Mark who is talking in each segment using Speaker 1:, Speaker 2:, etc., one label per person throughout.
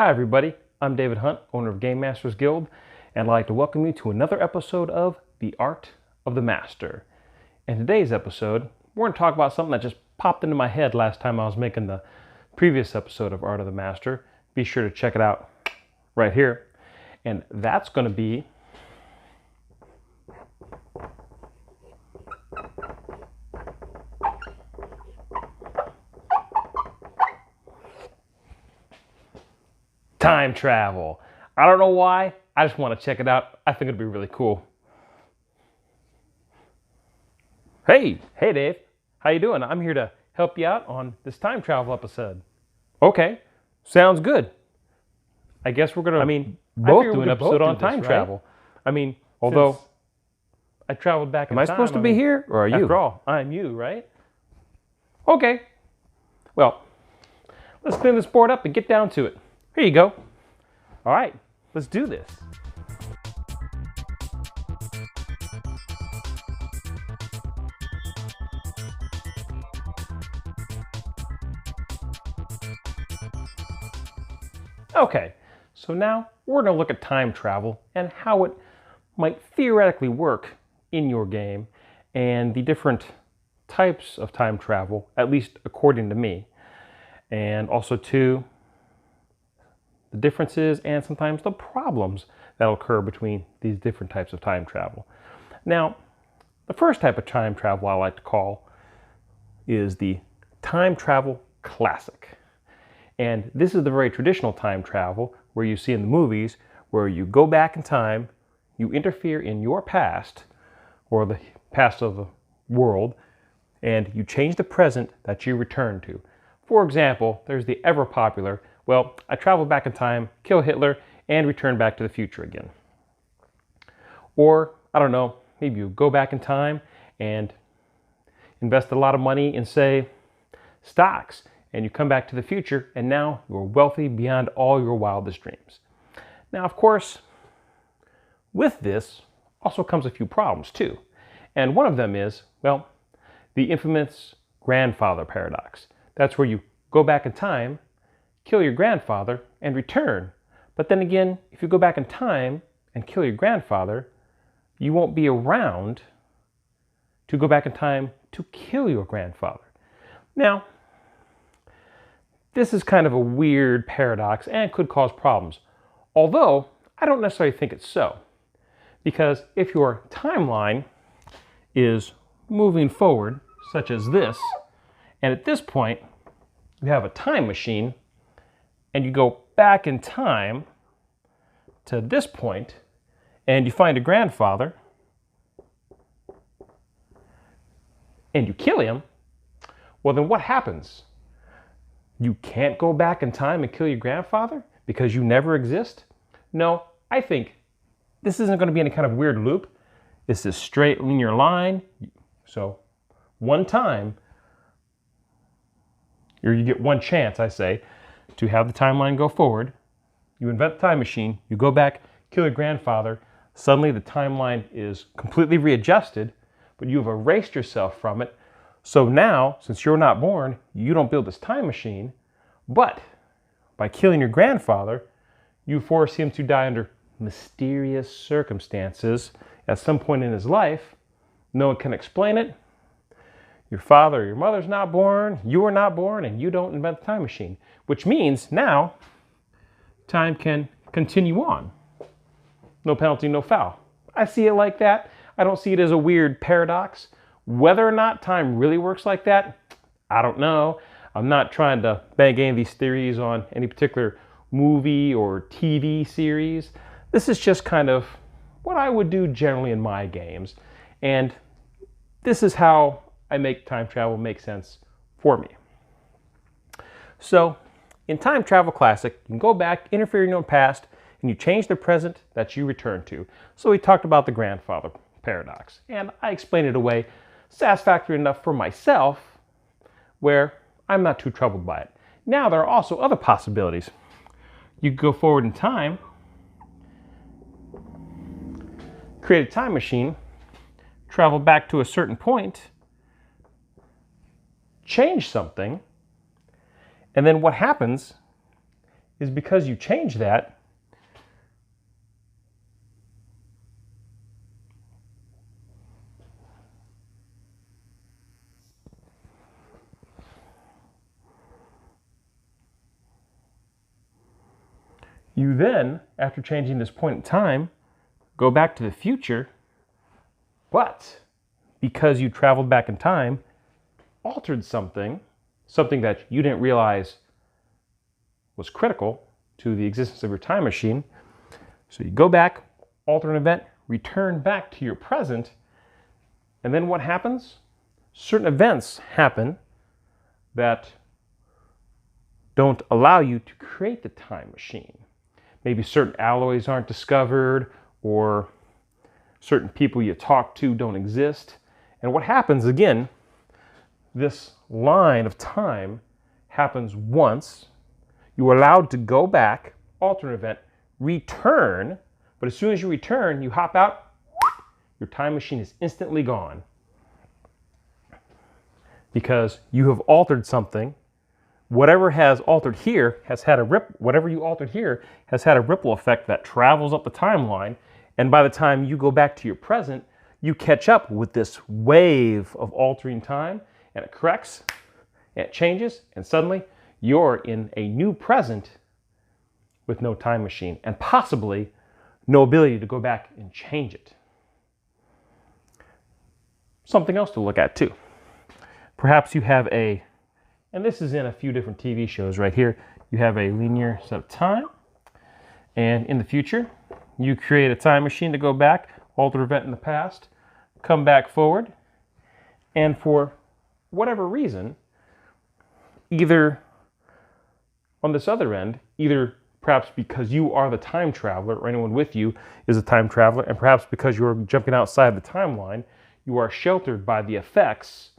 Speaker 1: Hi everybody, I'm David Hunt, owner of GameMasters Guild, and I'd like to welcome you to another episode of The Art of the Master. In today's episode, we're going to talk about something that just popped into my head last time I was making the previous episode of Art of the Master. Be sure to check it out right here. And that's going to be time travel. I don't know why, I just want to check it out. I think it'd be really cool. Hey Dave, how you doing? I'm here to help you out on this time travel episode. Okay, sounds good. I guess we're gonna, both do an episode on time travel. Although I traveled back in time. Am I supposed to be here, or are you? After all, I'm you, right? Okay, well, let's clean this board up and get down to it. Here you go. All right, let's do this. Okay, so now we're going to look at time travel and how it might theoretically work in your game and the different types of time travel, at least according to me, and also too the differences and sometimes the problems that will occur between these different types of time travel. Now, the first type of time travel I like to call is the time travel classic. And this is the very traditional time travel where you see in the movies where you go back in time, you interfere in your past or the past of the world, and you change the present that you return to. For example, there's the ever popular, well, I travel back in time, kill Hitler, and return back to the future again. Or, I don't know, maybe you go back in time and invest a lot of money in, say, stocks, and you come back to the future, and now you're wealthy beyond all your wildest dreams. Now, of course, with this also comes a few problems too. And one of them is, well, the infamous grandfather paradox. That's where you go back in time, kill your grandfather, and return. But then again, if you go back in time and kill your grandfather, you won't be around to go back in time to kill your grandfather. Now, this is kind of a weird paradox and could cause problems. Although, I don't necessarily think it's so. Because if your timeline is moving forward, such as this, and at this point, you have a time machine, and you go back in time to this point, and you find a grandfather, and you kill him, well then what happens? You can't go back in time and kill your grandfather because you never exist? No, I think this isn't going to be any kind of weird loop. This is straight linear line. So one time, or you get one chance, I say, to have the timeline go forward. You invent the time machine, you go back, kill your grandfather, suddenly the timeline is completely readjusted, but you've erased yourself from it. So now, since you're not born, you don't build this time machine, but by killing your grandfather, you force him to die under mysterious circumstances at some point in his life. No one can explain it. Your father or your mother's not born, you are not born, and you don't invent the time machine. Which means now, time can continue on. No penalty, no foul. I see it like that. I don't see it as a weird paradox. Whether or not time really works like that, I don't know. I'm not trying to bang any of these theories on any particular movie or TV series. This is just kind of what I would do generally in my games. And this is how I make time travel make sense for me. So, in Time Travel Classic, you can go back, interfere in your own past, and you change the present that you return to. So we talked about the grandfather paradox, and I explained it away satisfactory enough for myself where I'm not too troubled by it. Now there are also other possibilities. You go forward in time, create a time machine, travel back to a certain point, change something, and then what happens is because you change that, you then, after changing this point in time, go back to the future, but because you traveled back in time, altered something that you didn't realize was critical to the existence of your time machine. So you go back, alter an event, return back to your present, and then what happens? Certain events happen that don't allow you to create the time machine. Maybe certain alloys aren't discovered, or certain people you talk to don't exist. And what happens again, this line of time happens once. You are allowed to go back, alter an event, return, but as soon as you return, you hop out, your time machine is instantly gone. Because you have altered something. Whatever has altered here has had a whatever you altered here has had a ripple effect that travels up the timeline, and by the time you go back to your present, you catch up with this wave of altering time, and it corrects, and it changes, and suddenly you're in a new present with no time machine, and possibly no ability to go back and change it. Something else to look at too. Perhaps you have and this is in a few different TV shows right here, you have a linear set of time, and in the future, you create a time machine to go back, alter an event in the past, come back forward, and for whatever reason, either on this other end, either perhaps because you are the time traveler or anyone with you is a time traveler, and perhaps because you're jumping outside the timeline, you are sheltered by the effects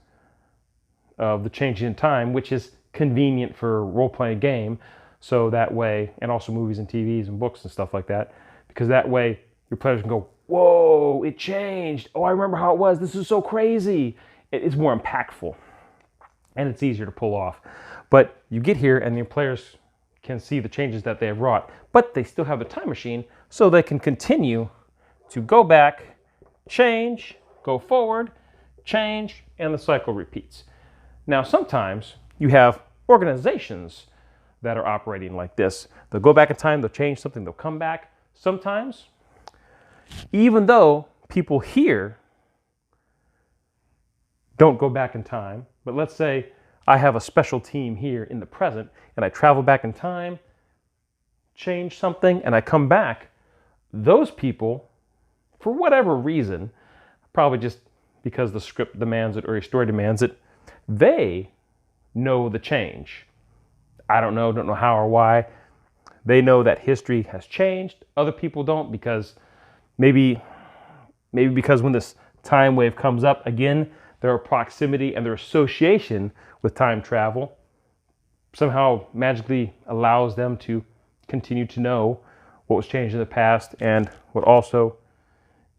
Speaker 1: of the change in time, which is convenient for a role-playing game. So that way, and also movies and TVs and books and stuff like that, because that way your players can go, whoa, it changed. Oh, I remember how it was. This is so crazy. It's more impactful and it's easier to pull off. But you get here and your players can see the changes that they have wrought, but they still have the time machine, so they can continue to go back, change, go forward, change, and the cycle repeats. Now, sometimes you have organizations that are operating like this. They'll go back in time, they'll change something, they'll come back. Sometimes, even though people here don't go back in time, but let's say I have a special team here in the present and I travel back in time, change something, and I come back, those people, for whatever reason, probably just because the script demands it or your story demands it, they know the change. I don't know how or why. They know that history has changed. Other people don't, because maybe because when this time wave comes up, again, their proximity and their association with time travel somehow magically allows them to continue to know what was changed in the past and what also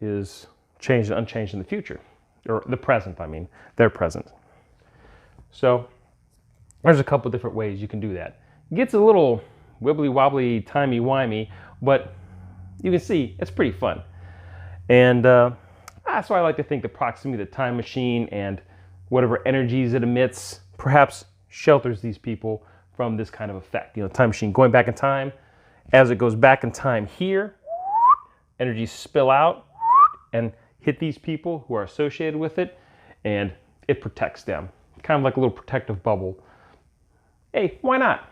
Speaker 1: is changed and unchanged in the future, or the present, their present. So there's a couple different ways you can do that. It gets a little wibbly-wobbly, timey-wimey, but you can see it's pretty fun. And that's why I like to think the proximity of the time machine and whatever energies it emits perhaps shelters these people from this kind of effect. You know, time machine going back in time, as it goes back in time here, energies spill out and hit these people who are associated with it, and it protects them. Kind of like a little protective bubble. Hey, why not?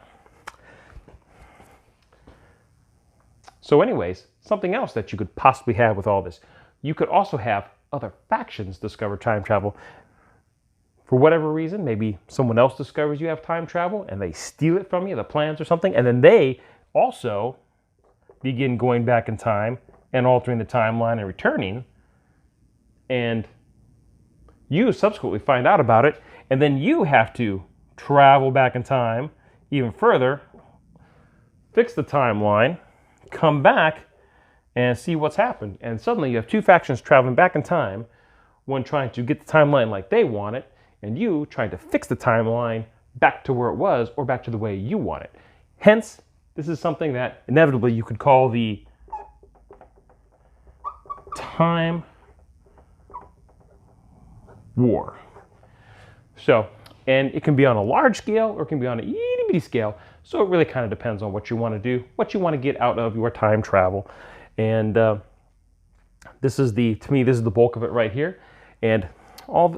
Speaker 1: So anyways, something else that you could possibly have with all this, you could also have other factions discover time travel. For whatever reason, maybe someone else discovers you have time travel and they steal it from you, the plans or something, and then they also begin going back in time and altering the timeline and returning, and you subsequently find out about it, and then you have to travel back in time even further, fix the timeline, come back, and see what's happened. And suddenly you have two factions traveling back in time, one trying to get the timeline like they want it, and you trying to fix the timeline back to where it was or back to the way you want it. Hence, This is something that inevitably you could call the time war. So, and it can be on a large scale or it can be on an itty bitty scale. So it really kind of depends on what you want to do, what you want to get out of your time travel. And this is the, to me, this is the bulk of it right here. And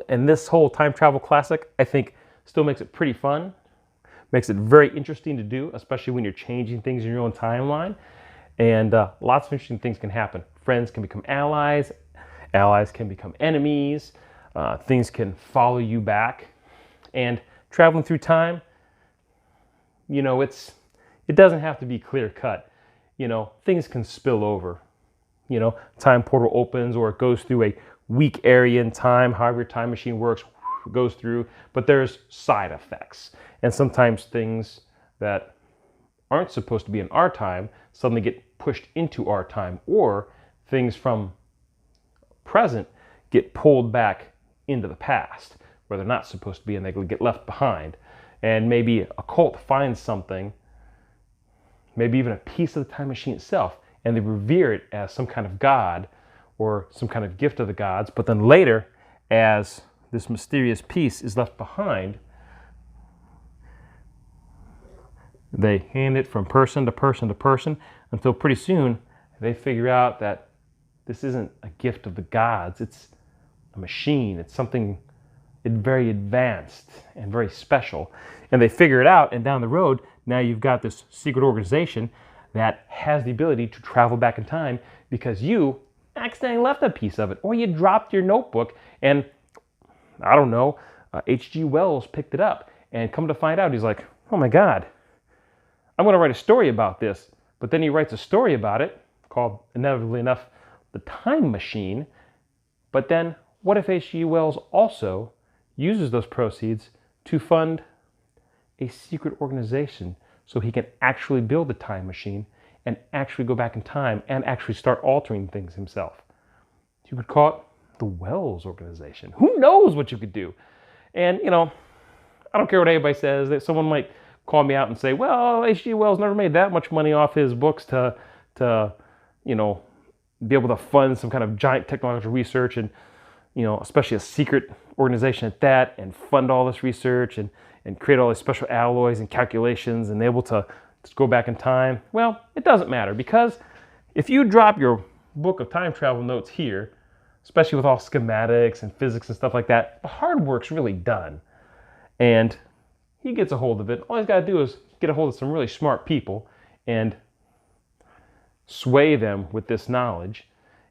Speaker 1: this whole time travel classic, I think, still makes it pretty fun. Makes it very interesting to do, especially when you're changing things in your own timeline. And lots of interesting things can happen. Friends can become allies. Allies can become enemies. Things can follow you back. And traveling through time, you know, it doesn't have to be clear cut. You know, things can spill over. You know, time portal opens or it goes through a weak area in time, however your time machine works, goes through, but there's side effects. And sometimes things that aren't supposed to be in our time suddenly get pushed into our time, or things from present get pulled back into the past where they're not supposed to be and they get left behind. And maybe a cult finds something, maybe even a piece of the time machine itself, and they revere it as some kind of god or some kind of gift of the gods. But then later, as this mysterious piece is left behind, they hand it from person to person to person until pretty soon they figure out that this isn't a gift of the gods, it's a machine, it's something very advanced and very special. And they figure it out, and down the road, now you've got this secret organization that has the ability to travel back in time because you accidentally left a piece of it, or you dropped your notebook and, I don't know, H.G. Wells picked it up, and come to find out, he's like, oh my God, I'm going to write a story about this. But then he writes a story about it called, inevitably enough, The Time Machine. But then what if H.G. Wells also uses those proceeds to fund a secret organization so he can actually build a time machine and actually go back in time and actually start altering things himself? You could call it the Wells Organization. Who knows what you could do? And, you know, I don't care what anybody says. That someone might call me out and say, well, H.G. Wells never made that much money off his books to you know, be able to fund some kind of giant technological research, and, you know, especially a secret organization at that, and fund all this research and create all these special alloys and calculations and able to just go back in time. Well, it doesn't matter, because if you drop your book of time travel notes here, especially with all schematics and physics and stuff like that, the hard work's really done. And he gets a hold of it. All he's got to do is get a hold of some really smart people and sway them with this knowledge.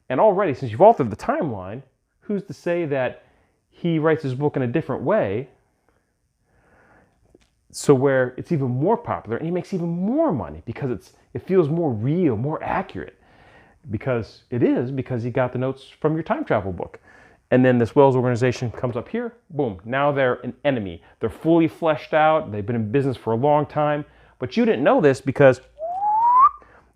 Speaker 1: And already, since you've altered the timeline, who's to say that he writes his book in a different way, so where it's even more popular and he makes even more money because it feels more real, more accurate, because he got the notes from your time travel book. And then this Wells Organization comes up here, boom, now they're an enemy. They're fully fleshed out, they've been in business for a long time, but you didn't know this because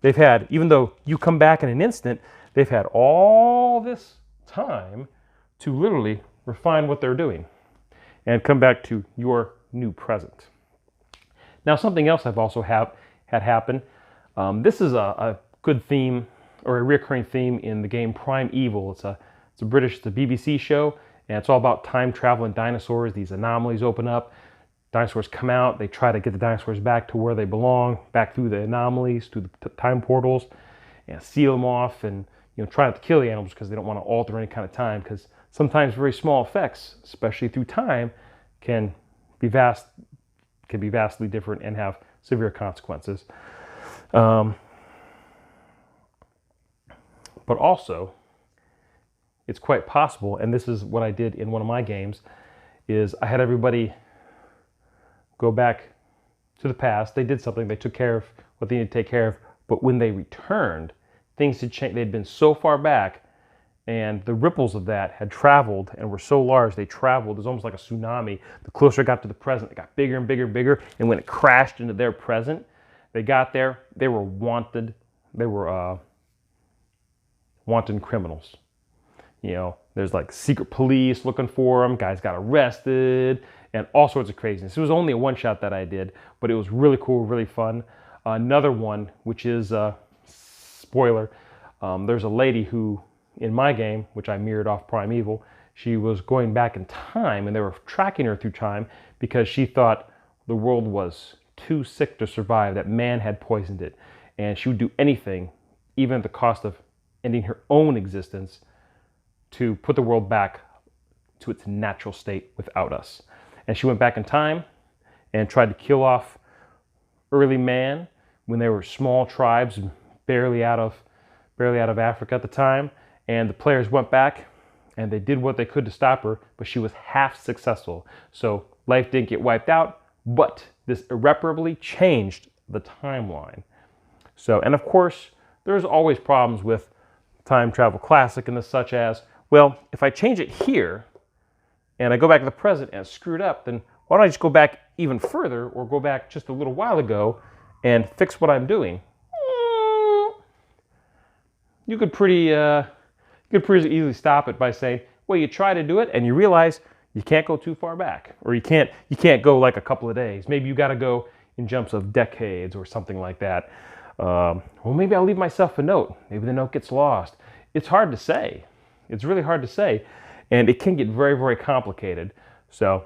Speaker 1: they've had, even though you come back in an instant, they've had all this time to literally refine what they're doing and come back to your new present. Now, something else I've also had happen. This is a good theme, or a recurring theme in the game Primeval. It's a BBC show, and it's all about time travel and dinosaurs. These anomalies open up, dinosaurs come out, they try to get the dinosaurs back to where they belong, back through the anomalies, through the time portals, and seal them off, and, you know, try not to kill the animals because they don't want to alter any kind of time, because sometimes very small effects, especially through time, can be vastly different and have severe consequences. But also, it's quite possible, and this is what I did in one of my games, is I had everybody go back to the past. They did something, they took care of what they needed to take care of, but when they returned, things had changed. They'd been so far back, and the ripples of that had traveled and were so large, they traveled. It was almost like a tsunami. The closer it got to the present, it got bigger and bigger and bigger, and when it crashed into their present, they got there, they were wanted. They were wanted criminals. You know, there's like secret police looking for them, guys got arrested, and all sorts of craziness. It was only a one-shot that I did, but it was really cool, really fun. Another one, which is, spoiler, there's a lady who, in my game, which I mirrored off Primeval, she was going back in time, and they were tracking her through time because she thought the world was too sick to survive, that man had poisoned it. And she would do anything, even at the cost of ending her own existence, to put the world back to its natural state without us. And she went back in time and tried to kill off early man when they were small tribes, barely out of Africa at the time. And the players went back and they did what they could to stop her, but she was half successful. So life didn't get wiped out, but this irreparably changed the timeline. So, and of course, there's always problems with Time Travel Classic, and such as, well, if I change it here and I go back to the present and screw it up, then why don't I just go back even further, or go back just a little while ago and fix what I'm doing? You could pretty easily stop it by saying, well, you try to do it and you realize you can't go too far back, or you can't go like a couple of days. Maybe you got to go in jumps of decades or something like that. Well, maybe I'll leave myself a note. Maybe the note gets lost. It's hard to say. It's really hard to say, and it can get very, very complicated. So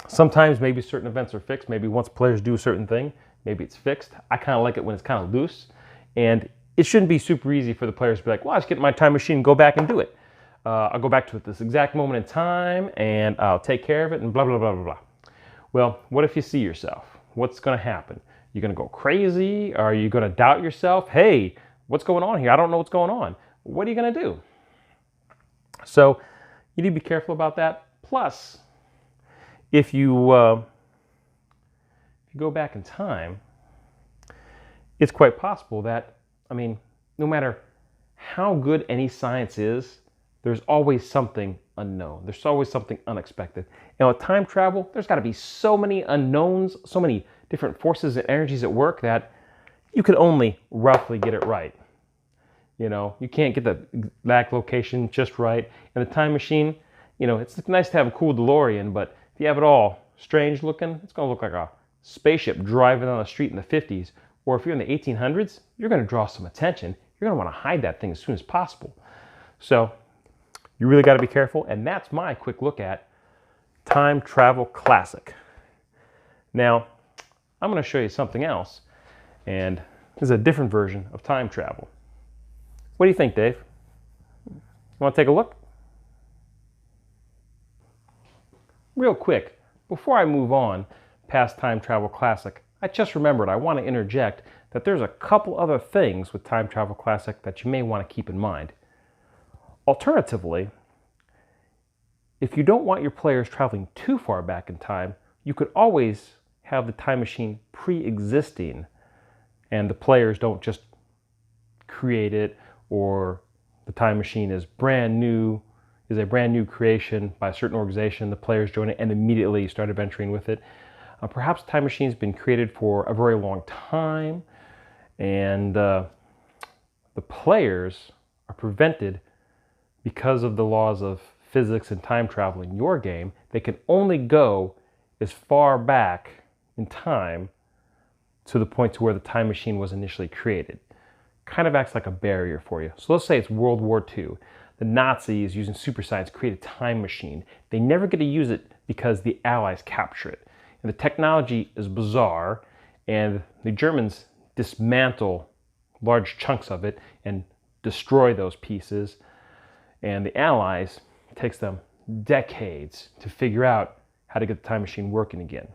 Speaker 1: sometimes maybe certain events are fixed. Maybe once players do a certain thing, maybe it's fixed. I kind of like it when it's kind of loose, and it shouldn't be super easy for the players to be like, well, I'll just get in my time machine and go back and do it. I'll go back to it this exact moment in time, and I'll take care of it, and blah, blah, blah, blah, blah. Well, what if you see yourself? What's going to happen? You're going to go crazy? Are you going to doubt yourself? Hey, what's going on here? I don't know what's going on. What are you going to do? So you need to be careful about that. Plus, if you go back in time, it's quite possible that, I mean, no matter how good any science is, there's always something unknown. There's always something unexpected. And with time travel, there's got to be so many unknowns, so many different forces and energies at work that you can only roughly get it right. You know, you can't get the exact location just right. And the time machine, you know, it's nice to have a cool DeLorean, but if you have it all strange looking, it's going to look like a spaceship driving on the street in the 50s. Or if you're in the 1800s, you're going to draw some attention. You're going to want to hide that thing as soon as possible. So you really got to be careful. And that's my quick look at Time Travel Classic. Now, I'm going to show you something else. And this is a different version of time travel. What do you think, Dave? You want to take a look? Real quick, before I move on past Time Travel Classic, I just remembered I want to interject that there's a couple other things with Time Travel Classic that you may want to keep in mind. Alternatively, if you don't want your players traveling too far back in time, you could always have the time machine pre-existing, and the players don't just create it, or the time machine is a brand new creation by a certain organization, the players join it and immediately start adventuring with it. Perhaps time machine's been created for a very long time, and the players are prevented, because of the laws of physics and time travel in your game, they can only go as far back in time to the point to where the time machine was initially created. Kind of acts like a barrier for you. So let's say it's World War II. The Nazis, using super science, create a time machine. They never get to use it because the Allies capture it. And the technology is bizarre, and the Germans dismantle large chunks of it and destroy those pieces. And the Allies, it takes them decades to figure out how to get the time machine working again.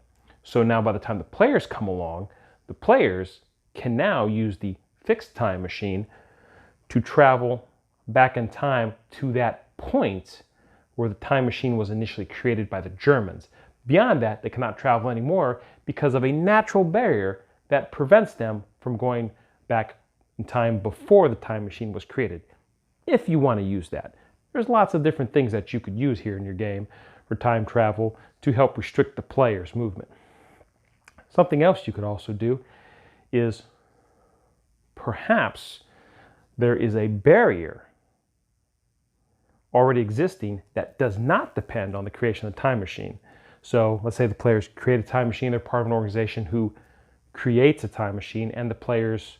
Speaker 1: So now by the time the players come along, the players can now use the fixed time machine to travel back in time to that point where the time machine was initially created by the Germans. Beyond that, they cannot travel anymore because of a natural barrier that prevents them from going back in time before the time machine was created. If you want to use that. There's lots of different things that you could use here in your game for time travel to help restrict the player's movement. Something else you could also do is perhaps there is a barrier already existing that does not depend on the creation of the time machine. So let's say the players create a time machine, they're part of an organization who creates a time machine, and the players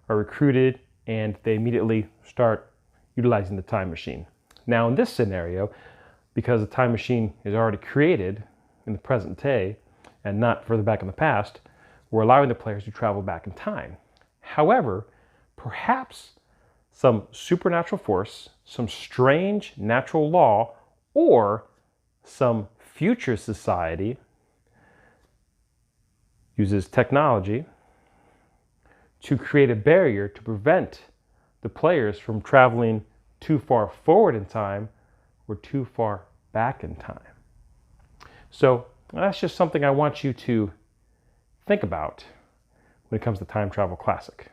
Speaker 1: are recruited and they immediately start utilizing the time machine. Now in this scenario, because the time machine is already created in the present day and not further back in the past, we're allowing the players to travel back in time. However, perhaps some supernatural force, some strange natural law, or some future society uses technology to create a barrier to prevent the players from traveling too far forward in time or too far back in time. So that's just something I want you to think about when it comes to Time Travel Classic.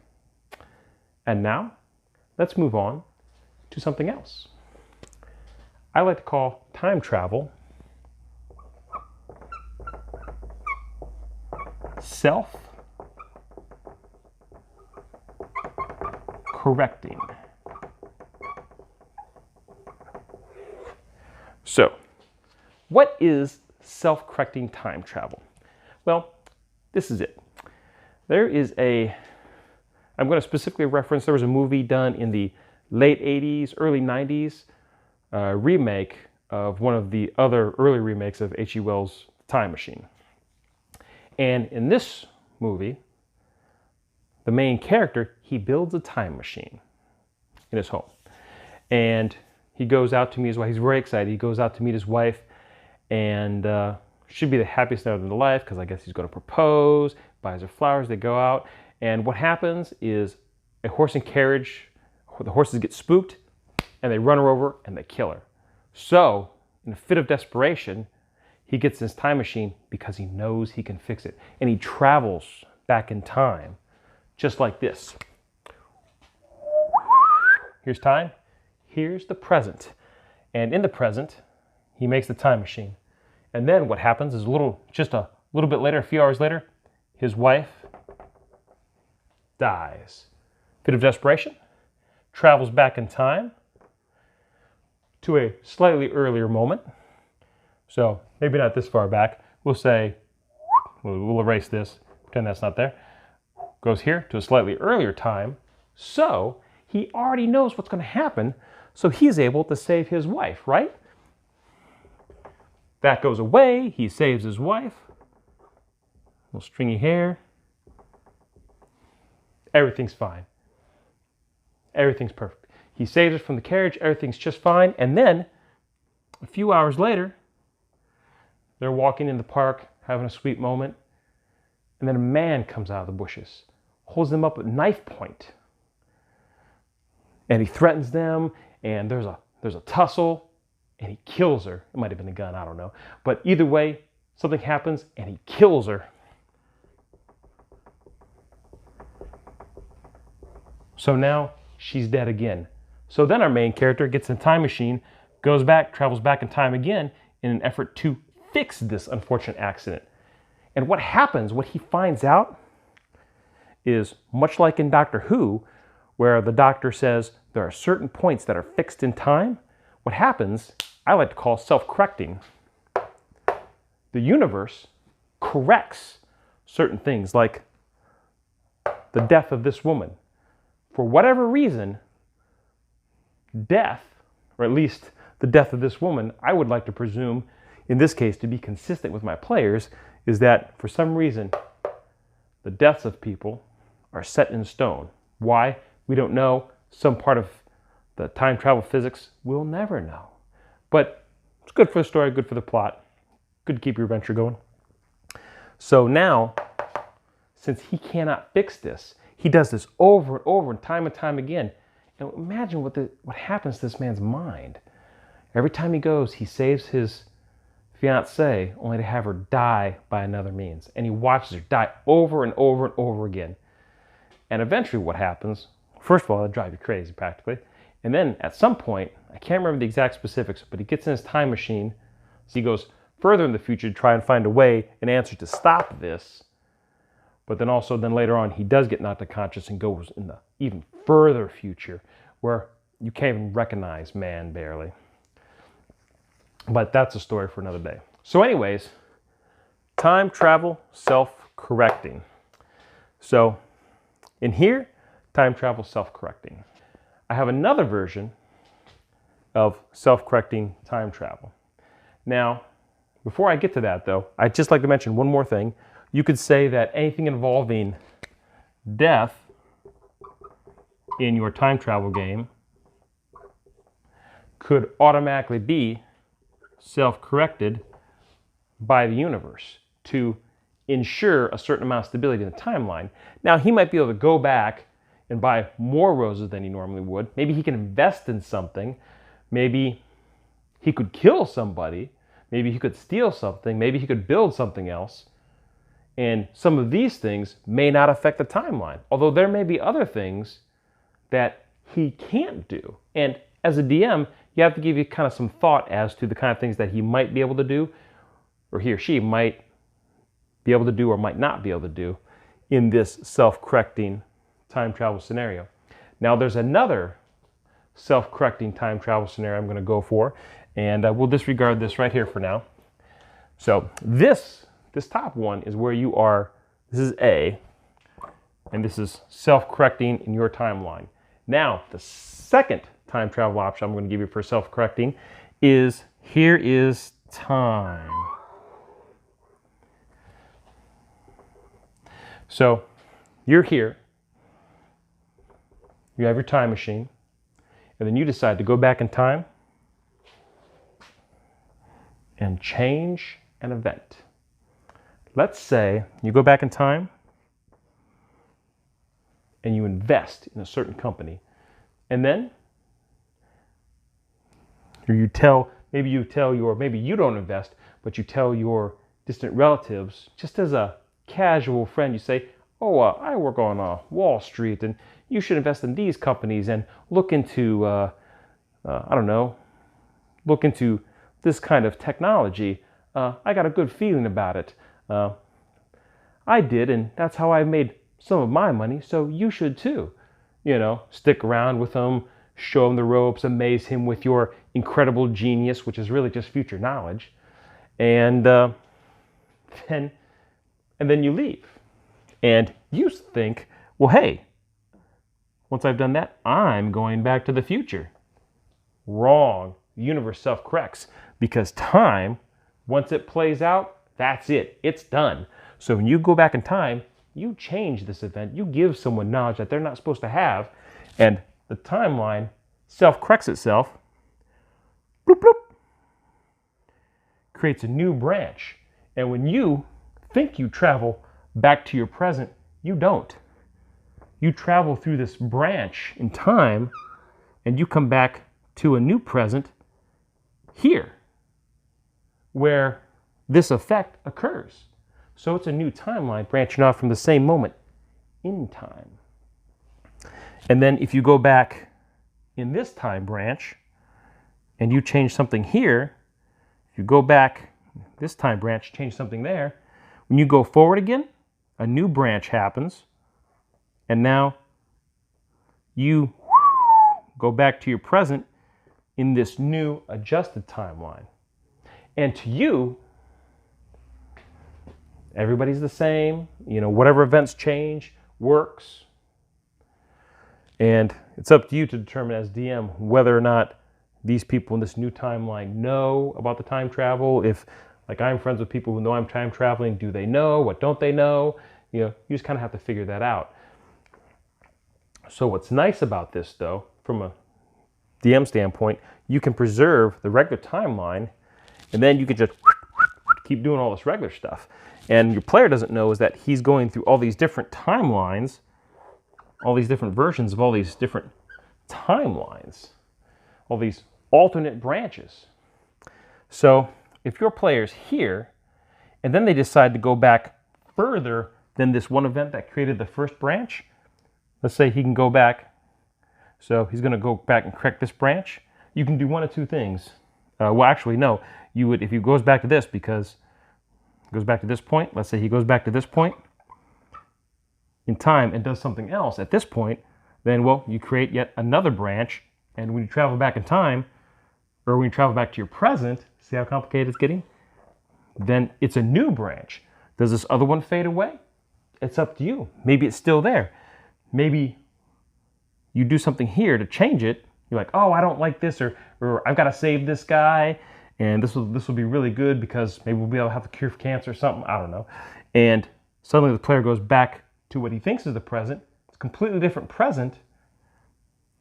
Speaker 1: And now, let's move on to something else. I like to call time travel self-correcting. So, what is self-correcting time travel? Well, this is it. There is I'm going to specifically reference, there was a movie done in the late 80s, early 90s, remake of one of the other early remakes of H.G. Wells' Time Machine. And in this movie, the main character, he builds a time machine in his home. And he goes out to meet his wife. He's very excited. He goes out to meet his wife, and should be the happiest night of their life because I guess he's going to propose, buys her flowers, they go out. And what happens is a horse and carriage, the horses get spooked, and they run her over and they kill her. So, in a fit of desperation, he gets his time machine because he knows he can fix it. And he travels back in time, just like this. Here's time, here's the present. And in the present, he makes the time machine. And then what happens is just a little bit later, a few hours later, his wife dies. Fit of desperation, travels back in time to a slightly earlier moment. So maybe not this far back. We'll say, we'll erase this, pretend that's not there. Goes here to a slightly earlier time. So he already knows what's going to happen. So he's able to save his wife, right? That goes away. He saves his wife. Little stringy hair. Everything's fine. Everything's perfect. He saves her from the carriage. Everything's just fine. And then, a few hours later, they're walking in the park, having a sweet moment. And then a man comes out of the bushes, holds them up at knife point. And he threatens them, and there's a tussle, and he kills her. It might have been a gun, I don't know. But either way, something happens, and he kills her. So now she's dead again. So then our main character gets in a time machine, goes back, travels back in time again in an effort to fix this unfortunate accident. And what happens, what he finds out, is much like in Doctor Who, where the doctor says there are certain points that are fixed in time. What happens, I like to call self-correcting. The universe corrects certain things, like the death of this woman. For whatever reason, death, or at least the death of this woman, I would like to presume, in this case, to be consistent with my players, is that for some reason, the deaths of people are set in stone. Why? We don't know. Some part of the time travel physics we'll never know. But it's good for the story, good for the plot, good to keep your adventure going. So now, since he cannot fix this, he does this over and over and time again. And imagine what happens to this man's mind. Every time he goes, he saves his fiancée only to have her die by another means. And he watches her die over and over and over again. And eventually what happens, first of all, it'll drive you crazy practically. And then at some point, I can't remember the exact specifics, but he gets in his time machine. So he goes further in the future to try and find a way, an answer to stop this. But then also, later on, he does get knocked unconscious and goes in the even further future where you can't even recognize man barely. But that's a story for another day. So anyways, time travel, self-correcting. So in here, time travel self-correcting. I have another version of self-correcting time travel. Now, before I get to that though, I'd just like to mention one more thing. You could say that anything involving death in your time travel game could automatically be self-corrected by the universe to ensure a certain amount of stability in the timeline. Now, he might be able to go back and buy more roses than he normally would. Maybe he can invest in something. Maybe he could kill somebody. Maybe he could steal something. Maybe he could build something else. And some of these things may not affect the timeline, although there may be other things that he can't do. And as a DM, you have to give you kind of some thought as to the kind of things that he might be able to do, or he or she might be able to do or might not be able to do in this self-correcting time travel scenario. Now there's another self-correcting time travel scenario I'm going to go for, and we'll disregard this right here for now. So this top one is where you are, this is A, and this is self-correcting in your timeline. Now, the second time travel option I'm going to give you for self-correcting is, here is time. So you're here, you have your time machine, and then you decide to go back in time and change an event. Let's say you go back in time and you invest in a certain company, and then maybe you don't invest, but you tell your distant relatives, just as a casual friend, you say, oh, I work on Wall Street, and you should invest in these companies and look into, look into this kind of technology. I got a good feeling about it. I did, and that's how I made some of my money, so you should too. You know, stick around with them, show him the ropes, amaze him with your incredible genius, which is really just future knowledge, and then you leave. And you think, well, hey, once I've done that, I'm going back to the future. Wrong. The universe self-corrects, because time, once it plays out, that's it. It's done. So when you go back in time, you change this event. You give someone knowledge that they're not supposed to have, and the timeline self-corrects itself, bloop, bloop, creates a new branch. And when you think you travel back to your present, you don't. You travel through this branch in time, and you come back to a new present here, where this effect occurs. So it's a new timeline branching off from the same moment in time. And then if you go back in this time branch and you change something here, if you go back this time branch, change something there, when you go forward again, a new branch happens, and now you go back to your present in this new adjusted timeline. And to you, everybody's the same. You know, whatever events change works. And it's up to you to determine as DM whether or not these people in this new timeline know about the time travel. If, like, I'm friends with people who know I'm time traveling, do they know? What don't they know? You know, you just kind of have to figure that out. So what's nice about this, though, from a DM standpoint, you can preserve the regular timeline, and then you can just keep doing all this regular stuff. And your player doesn't know is that he's going through all these different timelines, all these different versions of all these different timelines, all these alternate branches. So if your player's here, and then they decide to go back further than this one event that created the first branch, let's say he can go back, so he's going to go back and correct this branch. You can do one of two things. Well, actually, no. You would, if he goes back to this, because it goes back to this point, let's say he goes back to this point in time and does something else at this point, then, well, you create yet another branch, and when you travel back in time, or when you travel back to your present, see how complicated it's getting? Then it's a new branch. Does this other one fade away? it's up to you. Maybe it's still there. Maybe you do something here to change it. You're like, oh, I don't like this, or I've got to save this guy, and this will be really good because maybe we'll be able to have the cure for cancer or something. I don't know. And suddenly the player goes back to what he thinks is the present. It's a completely different present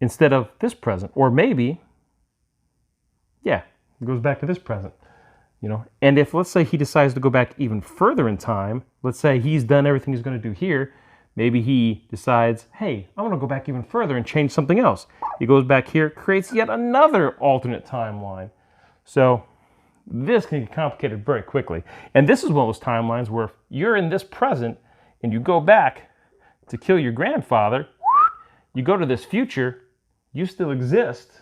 Speaker 1: instead of this present. Or maybe, yeah, it goes back to this present. You know, and if, let's say, he decides to go back even further in time, let's say he's done everything he's going to do here, maybe he decides, hey, I'm going to go back even further and change something else. He goes back here, creates yet another alternate timeline. So this can get complicated very quickly. And this is one of those timelines where if you're in this present and you go back to kill your grandfather, you go to this future, you still exist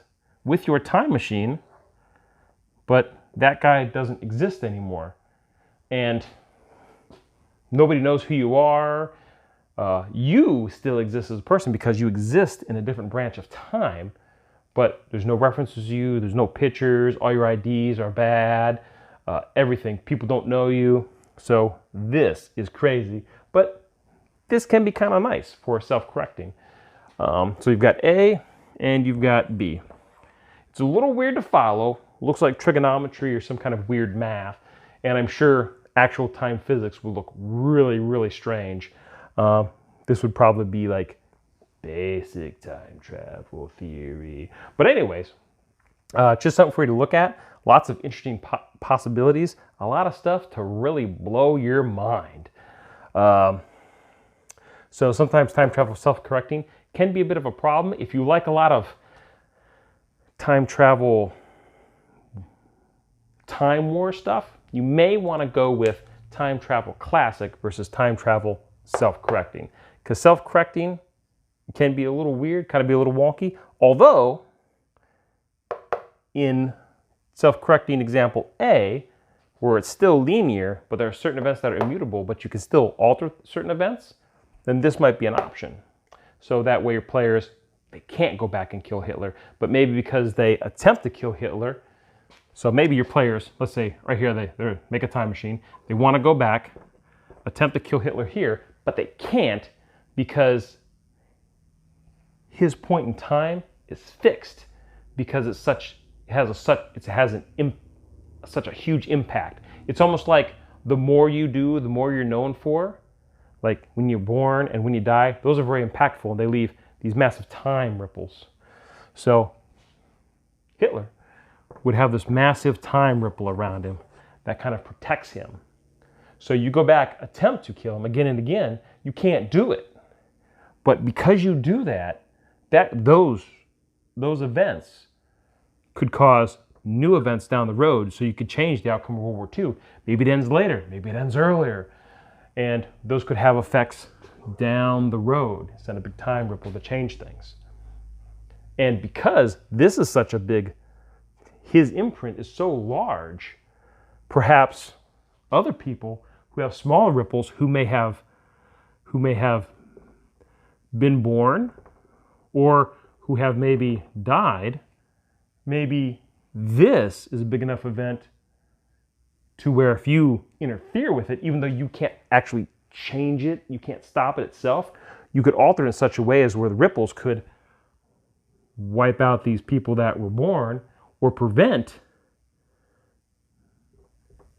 Speaker 1: with your time machine, but that guy doesn't exist anymore. And nobody knows who you are. You still exist as a person because you exist in a different branch of time, but there's no references to you, there's no pictures, all your IDs are bad, everything. People don't know you. So this is crazy, but this can be kind of nice for self-correcting. So you've got A and you've got B. It's a little weird to follow. Looks like trigonometry or some kind of weird math. And I'm sure actual time physics would look really, really strange. This would probably be like basic time travel theory. But anyways, just something for you to look at. Lots of interesting possibilities. A lot of stuff to really blow your mind. So sometimes time travel self-correcting can be a bit of a problem. If you like a lot of time travel Time War stuff, you may want to go with Time Travel Classic versus Time Travel Self-Correcting. Because self-correcting can be a little weird, kind of be a little wonky. Although, in self-correcting example A, where it's still linear, but there are certain events that are immutable, but you can still alter certain events, then this might be an option. So that way your players, they can't go back and kill Hitler, but maybe because they attempt to kill Hitler, so maybe your players, let's say right here, they make a time machine. They want to go back, attempt to kill Hitler here, but they can't because his point in time is fixed because it's such a huge impact. It's almost like the more you do, the more you're known for. Like when you're born and when you die, those are very impactful and they leave these massive time ripples. So Hitler would have this massive time ripple around him that kind of protects him. So you go back, attempt to kill him again and again, you can't do it. But because you do that, those events could cause new events down the road, so you could change the outcome of World War II. Maybe it ends later, maybe it ends earlier. And those could have effects down the road, send a big time ripple to change things. And because this is such a big, his imprint is so large, perhaps other people who have smaller ripples who may have been born or who have maybe died, maybe this is a big enough event to where if you interfere with it, even though you can't actually change it, you can't stop it itself, you could alter it in such a way as where the ripples could wipe out these people that were born or prevent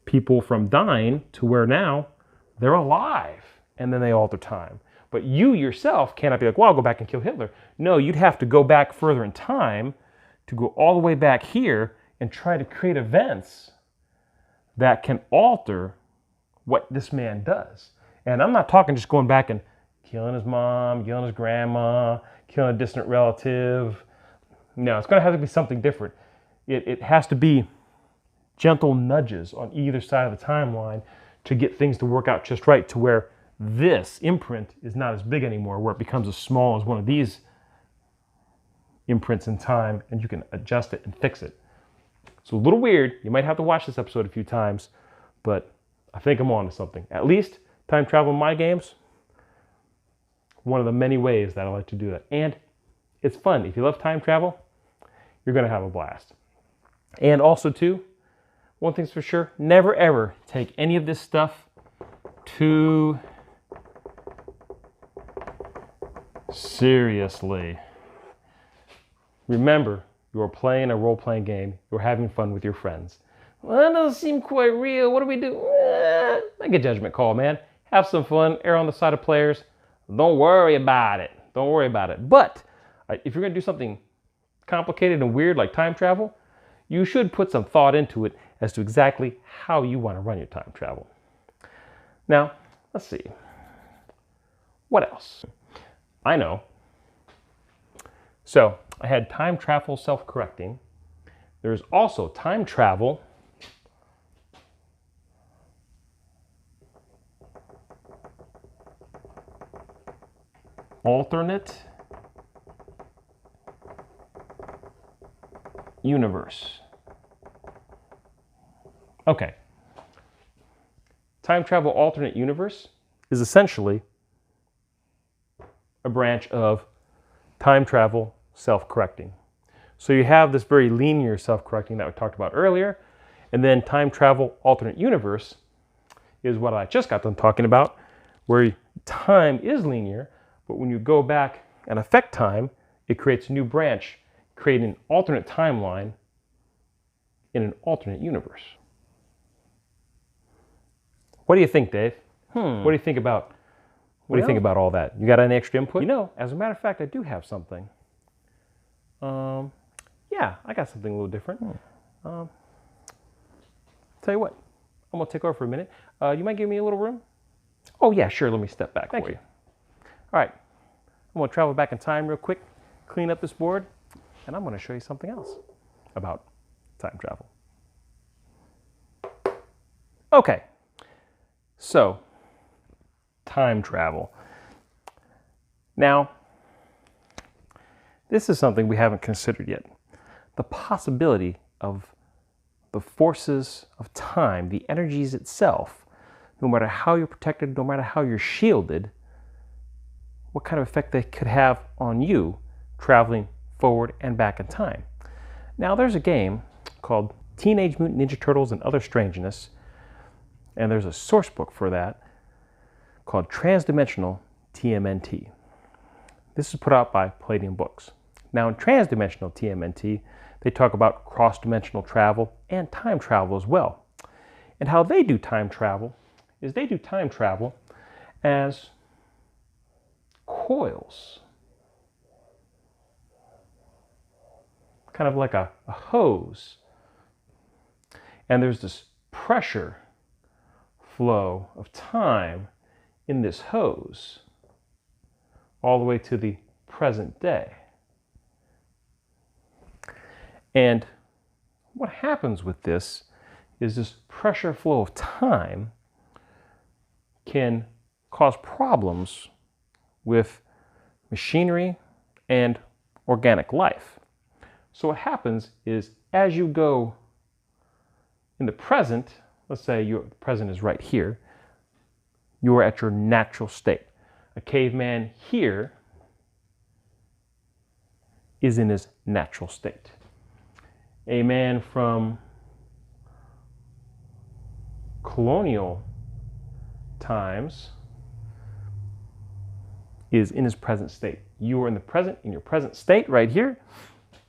Speaker 1: people from dying to where now they're alive and then they alter time. But you yourself cannot be like, well, I'll go back and kill Hitler. No, you'd have to go back further in time to go all the way back here and try to create events that can alter what this man does. And I'm not talking just going back and killing his mom, killing his grandma, killing a distant relative. No, it's going to have to be something different. It has to be gentle nudges on either side of the timeline to get things to work out just right to where this imprint is not as big anymore, where it becomes as small as one of these imprints in time, and you can adjust it and fix it. It's a little weird. You might have to watch this episode a few times, but I think I'm on to something. At least time travel in my games, one of the many ways that I like to do that. And it's fun. If you love time travel, you're going to have a blast. And also, too, one thing's for sure, never ever take any of this stuff too Seriously. Remember, you're playing a role-playing game. You're having fun with your friends. Well, that doesn't seem quite real. What do we do? Make a judgment call, man. Have some fun. Err on the side of players. Don't worry about it. Don't worry about it. But if you're going to do something complicated and weird like time travel, you should put some thought into it as to exactly how you want to run your time travel. Now, let's see. What else? I know. So, I had time travel self-correcting. There's also time travel alternate universe. Okay. Time travel alternate universe is essentially a branch of time travel self-correcting. So you have this very linear self-correcting that we talked about earlier, and then time travel alternate universe is what I just got done talking about, where time is linear, but when you go back and affect time, it creates a new branch, creating an alternate timeline in an alternate universe. What do you think, Dave? What do you think about all that? You got any extra input? You know, as a matter of fact, I do have something. Yeah, I got something a little different. Tell you what, I'm gonna take over for a minute. You might give me a little room? Oh yeah, sure, let me step back for you. All right, I'm gonna travel back in time real quick, clean up this board, and I'm gonna show you something else about time travel. Okay, so time travel. Now, this is something we haven't considered yet. The possibility of the forces of time, the energies itself, no matter how you're protected, no matter how you're shielded, what kind of effect they could have on you traveling forward and back in time. Now, there's a game called Teenage Mutant Ninja Turtles and Other Strangeness, and there's a source book for that called Transdimensional TMNT. This is put out by Palladium Books. Now, in Transdimensional TMNT, they talk about cross-dimensional travel and time travel as well. And how they do time travel is they do time travel as coils. Kind of like a hose. And there's this pressure flow of time in this hose all the way to the present day. And what happens with this is this pressure flow of time can cause problems with machinery and organic life. So what happens is as you go in the present, let's say the present is right here, you are at your natural state. A caveman here is in his natural state. A man from colonial times is in his present state. You are in your present state right here,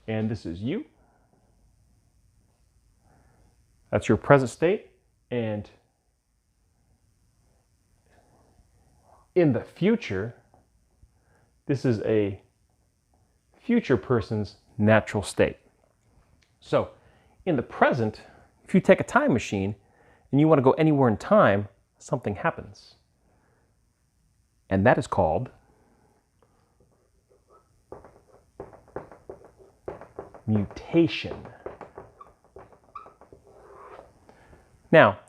Speaker 1: and this is you. That's your present state, and in the future, this is a future person's natural state. So, in the present, if you take a time machine and you want to go anywhere in time, something happens. And that is called mutation. Now,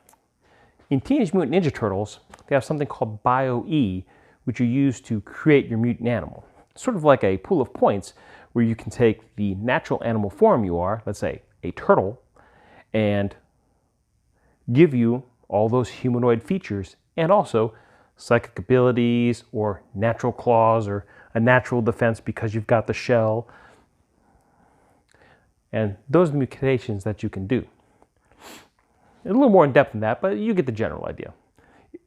Speaker 1: in Teenage Mutant Ninja Turtles, they have something called Bio-E, which you use to create your mutant animal. It's sort of like a pool of points where you can take the natural animal form you are, let's say a turtle, and give you all those humanoid features and also psychic abilities or natural claws or a natural defense because you've got the shell. And those are the mutations that you can do. A little more in depth than that, but you get the general idea.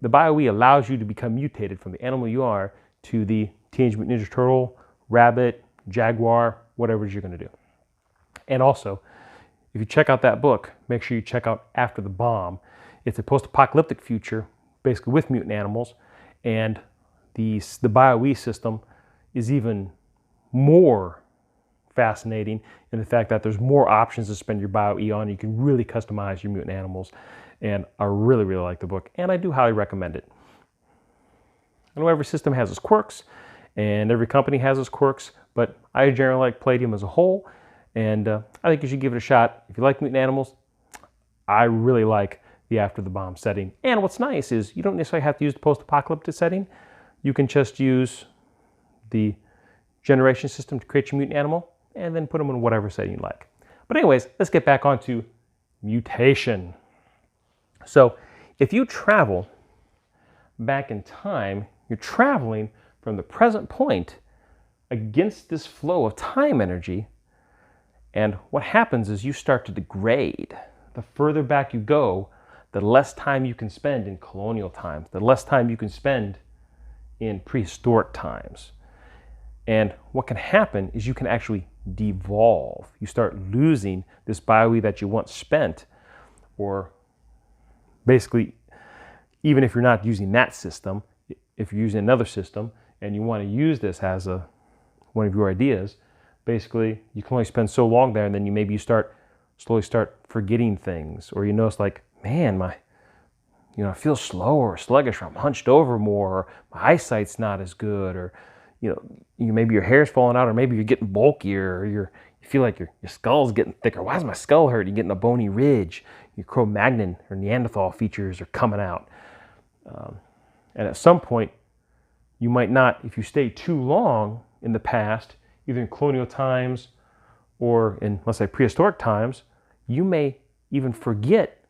Speaker 1: The Bio-E allows you to become mutated from the animal you are to the Teenage Mutant Ninja Turtle, Rabbit, Jaguar, whatever it is you're going to do. And also, if you check out that book, make sure you check out After the Bomb. It's a post-apocalyptic future, basically with mutant animals, and the BioE system is even more fascinating in the fact that there's more options to spend your BioE on. You can really customize your mutant animals, and I really, really like the book, and I do highly recommend it. I know every system has its quirks, and every company has its quirks, but I generally like Palladium as a whole, and I think you should give it a shot. If you like mutant animals, I really like the After the Bomb setting. And what's nice is you don't necessarily have to use the post-apocalyptic setting. You can just use the generation system to create your mutant animal and then put them in whatever setting you like. But anyways, let's get back onto mutation. So if you travel back in time, you're traveling from the present point against this flow of time energy, and what happens is you start to degrade. The further back you go, the less time you can spend in colonial times, the less time you can spend in prehistoric times. And what can happen is you can actually devolve. You start losing this BioE that you once spent, or basically, even if you're not using that system, if you're using another system and you want to use this as one of your ideas, basically you can only spend so long there, and then you slowly start forgetting things, or you notice like, man, I feel slower or sluggish, or I'm hunched over more, or my eyesight's not as good, or maybe your hair's falling out, or maybe you're getting bulkier, or you feel like your skull's getting thicker. Why does my skull hurt? You're getting a bony ridge. Your Cro-Magnon or Neanderthal features are coming out. And at some point, you might not, if you stay too long in the past, either in colonial times or in, let's say, prehistoric times, you may even forget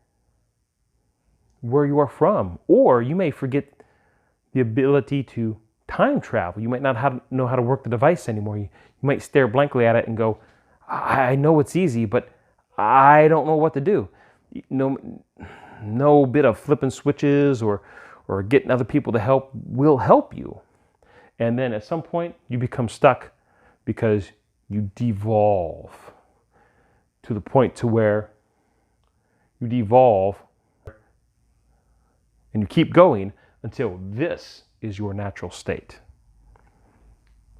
Speaker 1: where you are from, or you may forget the ability to time travel. You might not know how to work the device anymore. You might stare blankly at it and go, I know it's easy, but I don't know what to do. No bit of flipping switches or getting other people to help will help you. And then at some point, you become stuck because you devolve to the point to where you devolve and you keep going until this is your natural state.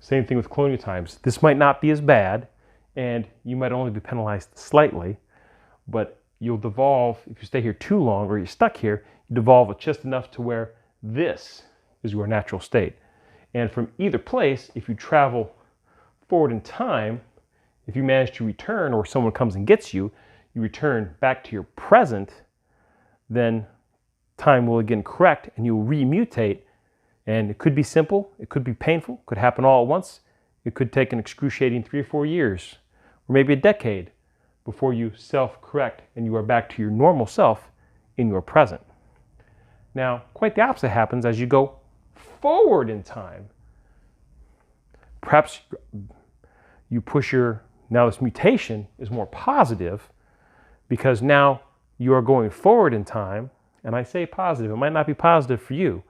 Speaker 1: Same thing with colonial times. This might not be as bad, and you might only be penalized slightly, but you'll devolve, if you stay here too long or you're stuck here, you devolve just enough to where this is your natural state. And from either place, if you travel forward in time, if you manage to return, or someone comes and gets you, you return back to your present, then time will again correct and you'll remutate. And it could be simple, it could be painful, it could happen all at once. It could take an excruciating 3 or 4 years, or maybe a decade, before you self-correct and you are back to your normal self in your present. Now, quite the opposite happens as you go forward in time. Perhaps you push now this mutation is more positive, because now you are going forward in time, and I say positive, it might not be positive for you,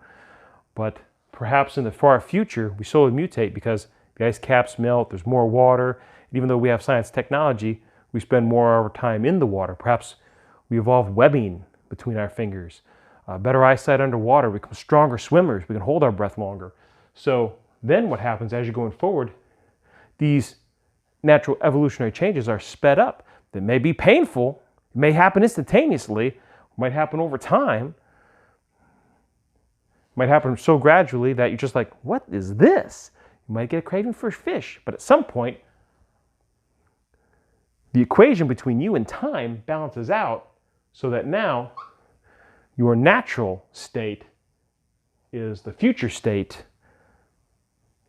Speaker 1: but perhaps in the far future, we slowly mutate because the ice caps melt, there's more water, and even though we have science technology, we spend more of our time in the water. Perhaps we evolve webbing between our fingers, better eyesight underwater, we become stronger swimmers, we can hold our breath longer. So then what happens as you're going forward, these natural evolutionary changes are sped up. They may be painful, it may happen instantaneously, it might happen over time, it might happen so gradually that you're just like, what is this? You might get a craving for fish, but at some point, the equation between you and time balances out so that now your natural state is the future state,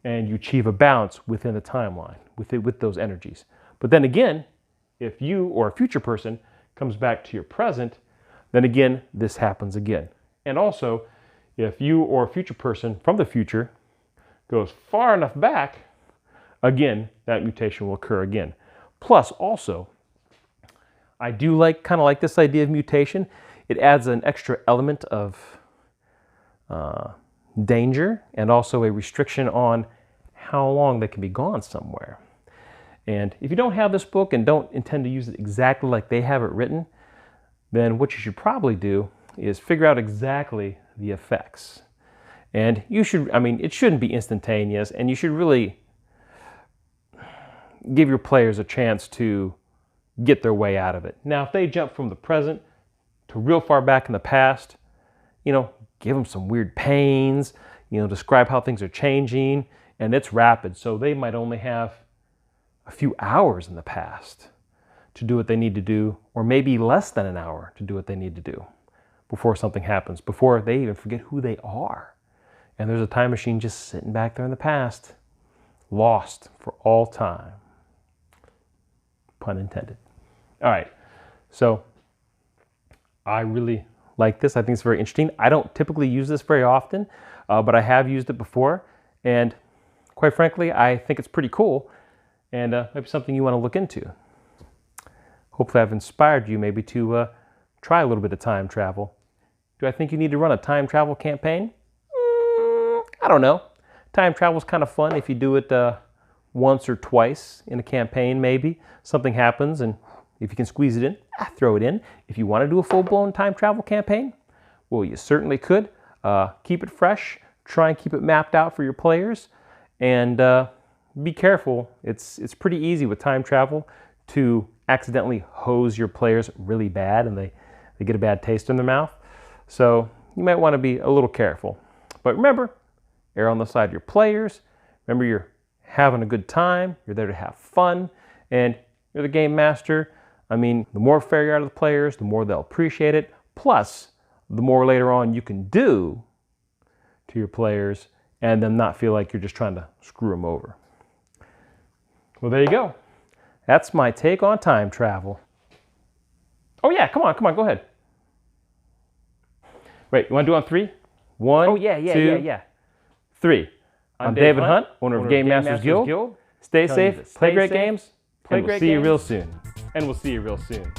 Speaker 1: and you achieve a balance within the timeline, with those energies. But then again, if you or a future person comes back to your present, then again, this happens again. And also, if you or a future person from the future goes far enough back, again, that mutation will occur again. Plus, also, I do kind of like this idea of mutation. It adds an extra element of danger and also a restriction on how long they can be gone somewhere. And if you don't have this book and don't intend to use it exactly like they have it written, then what you should probably do is figure out exactly the effects. And you should, I mean, it shouldn't be instantaneous, and you should really give your players a chance to get their way out of it. Now, if they jump from the present to real far back in the past, you know, give them some weird pains, you know, describe how things are changing, and it's rapid, so they might only have a few hours in the past to do what they need to do, or maybe less than an hour to do what they need to do before something happens, before they even forget who they are. And there's a time machine just sitting back there in the past, lost for all time. Pun intended. All right, so I really like this. I think it's very interesting. I don't typically use this very often, but I have used it before, and quite frankly, I think it's pretty cool, and maybe something you want to look into. Hopefully I've inspired you maybe to try a little bit of time travel. Do I think you need to run a time travel campaign? I don't know. Time travel is kind of fun if you do it once or twice in a campaign maybe. Something happens, and if you can squeeze it in, throw it in. If you want to do a full-blown time travel campaign, well, you certainly could. Keep it fresh. Try and keep it mapped out for your players. And be careful. It's pretty easy with time travel to accidentally hose your players really bad, and they get a bad taste in their mouth. So you might want to be a little careful. But remember, err on the side of your players. Remember, you're having a good time. You're there to have fun. And you're the game master. I mean, the more fair you are to the players, the more they'll appreciate it. Plus, the more later on you can do to your players and them not feel like you're just trying to screw them over. Well, there you go. That's my take on time travel. Oh yeah, come on, go ahead. Wait, you want to do it on 3? 1,
Speaker 2: oh, yeah,
Speaker 1: 2, 3. I'm David Hunt, owner of GameMasters Guild. Stay safe, play great games, and we'll see you real soon.